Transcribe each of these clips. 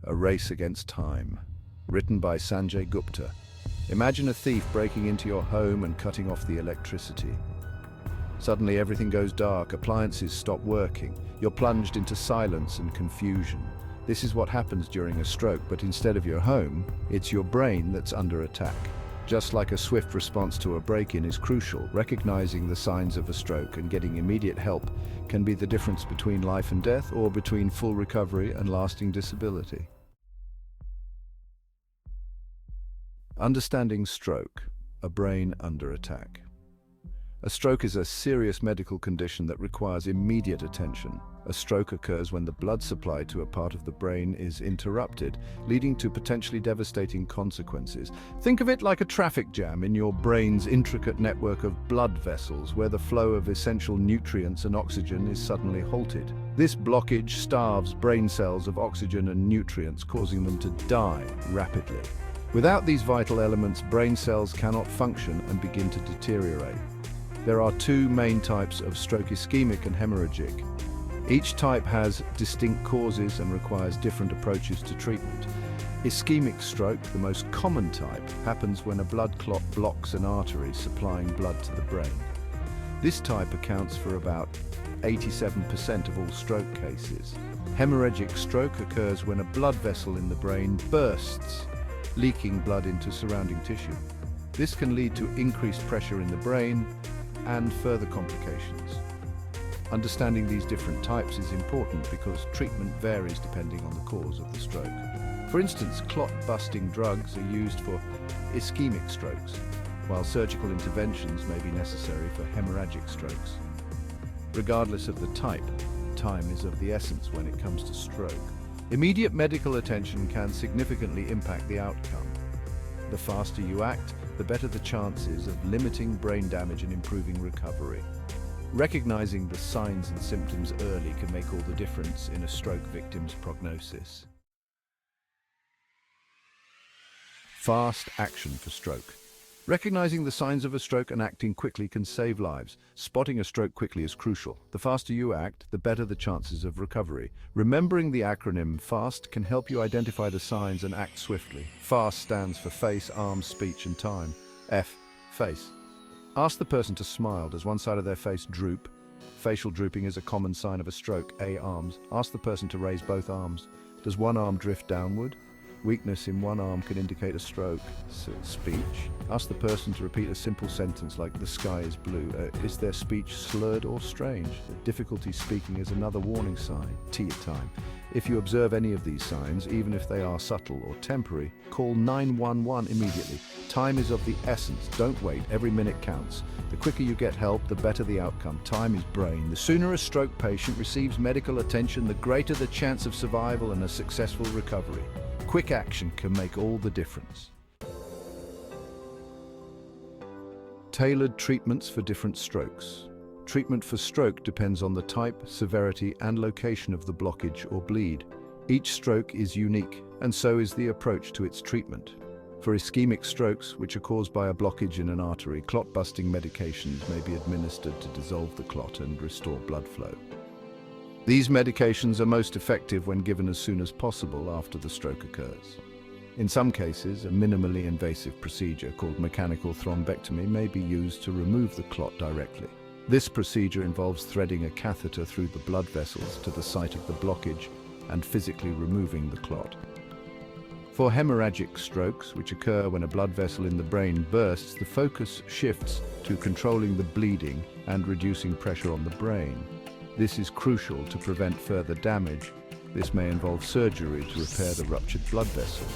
A Race Against Time, written by Sanjay Gupta. Imagine a thief breaking into your home and cutting off the electricity. Suddenly everything goes dark, appliances stop working. You're plunged into silence and confusion. This is what happens during a stroke, but instead of your home, it's your brain that's under attack. Just like a swift response to a break-in is crucial, recognizing the signs of a stroke and getting immediate help can be the difference between life and death, or between full recovery and lasting disability. Understanding stroke, a brain under attack. A stroke is a serious medical condition that requires immediate attention. A stroke occurs when the blood supply to a part of the brain is interrupted, leading to potentially devastating consequences. Think of it like a traffic jam in your brain's intricate network of blood vessels, where the flow of essential nutrients and oxygen is suddenly halted. This blockage starves brain cells of oxygen and nutrients, causing them to die rapidly. Without these vital elements, brain cells cannot function and begin to deteriorate. There are two main types of stroke: ischemic and hemorrhagic. Each type has distinct causes and requires different approaches to treatment. Ischemic stroke, the most common type, happens when a blood clot blocks an artery supplying blood to the brain. This type accounts for about 87% of all stroke cases. Hemorrhagic stroke occurs when a blood vessel in the brain bursts, leaking blood into surrounding tissue. This can lead to increased pressure in the brain and further complications. Understanding these different types is important because treatment varies depending on the cause of the stroke. For instance, clot-busting drugs are used for ischemic strokes, while surgical interventions may be necessary for hemorrhagic strokes. Regardless of the type, time is of the essence when it comes to stroke. Immediate medical attention can significantly impact the outcome. The faster you act, the better the chances of limiting brain damage and improving recovery. Recognizing the signs and symptoms early can make all the difference in a stroke victim's prognosis. Fast action for stroke. Recognizing the signs of a stroke and acting quickly can save lives. Spotting a stroke quickly is crucial. The faster you act, the better the chances of recovery. Remembering the acronym f.a.s.t can help you identify the signs and act swiftly. f.a.s.t stands for face, arms, speech, and time. F, face. Ask the person to smile. Does one side of their face droop? Facial drooping is a common sign of a stroke. A, arms. Ask the person to raise both arms. Does one arm drift downward? Weakness in one arm can indicate a stroke. Speech. Ask the person to repeat a simple sentence like "the sky is blue." Is their speech slurred or strange? Difficulty speaking is another warning sign. T, time. If you observe any of these signs, even if they are subtle or temporary, call 911 immediately. Time is of the essence. Don't wait. Every minute counts. The quicker you get help, the better the outcome. Time is brain. The sooner a stroke patient receives medical attention, the greater the chance of survival and a successful recovery. Quick action can make all the difference. Tailored treatments for different strokes. Treatment for stroke depends on the type, severity, and location of the blockage or bleed. Each stroke is unique, and so is the approach to its treatment. For ischemic strokes, which are caused by a blockage in an artery, clot-busting medications may be administered to dissolve the clot and restore blood flow. These medications are most effective when given as soon as possible after the stroke occurs. In some cases, a minimally invasive procedure called mechanical thrombectomy may be used to remove the clot directly. This procedure involves threading a catheter through the blood vessels to the site of the blockage and physically removing the clot. For hemorrhagic strokes, which occur when a blood vessel in the brain bursts, the focus shifts to controlling the bleeding and reducing pressure on the brain. This is crucial to prevent further damage. This may involve surgery to repair the ruptured blood vessel,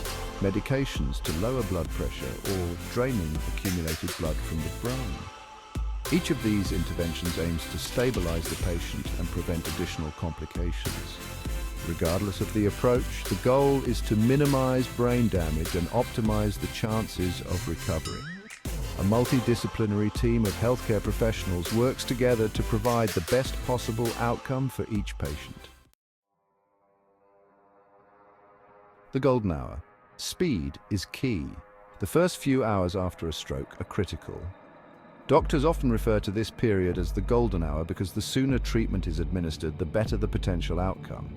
medications to lower blood pressure, or draining accumulated blood from the brain. Each of these interventions aims to stabilize the patient and prevent additional complications. Regardless of the approach, the goal is to minimize brain damage and optimize the chances of recovery. A multidisciplinary team of healthcare professionals works together to provide the best possible outcome for each patient. The golden hour. Speed is key. The first few hours after a stroke are critical. Doctors often refer to this period as the golden hour because the sooner treatment is administered, the better the potential outcome.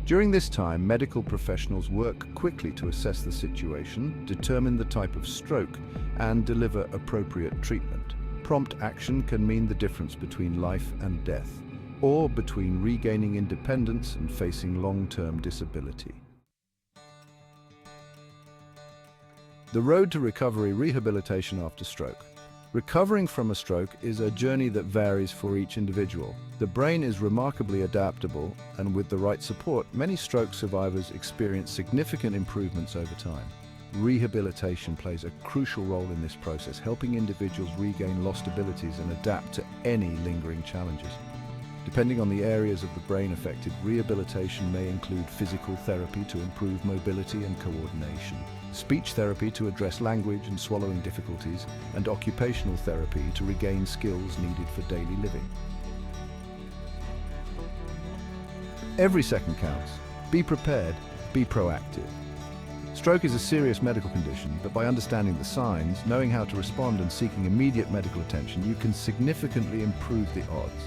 During this time, medical professionals work quickly to assess the situation, determine the type of stroke, and deliver appropriate treatment. Prompt action can mean the difference between life and death, or between regaining independence and facing long-term disability. The road to recovery: rehabilitation after stroke. Recovering from a stroke is a journey that varies for each individual. The brain is remarkably adaptable, and with the right support, many stroke survivors experience significant improvements over time. Rehabilitation plays a crucial role in this process, helping individuals regain lost abilities and adapt to any lingering challenges. Depending on the areas of the brain affected, rehabilitation may include physical therapy to improve mobility and coordination, speech therapy to address language and swallowing difficulties, and occupational therapy to regain skills needed for daily living. Every second counts. Be prepared, be proactive. Stroke is a serious medical condition, but by understanding the signs, knowing how to respond and seeking immediate medical attention, you can significantly improve the odds.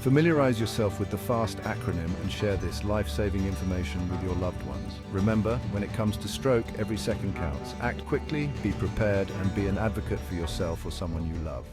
Familiarize yourself with the f.a.s.t acronym and share this life-saving information with your loved ones. Remember, when it comes to stroke, every second counts. Act quickly, be prepared, and be an advocate for yourself or someone you love.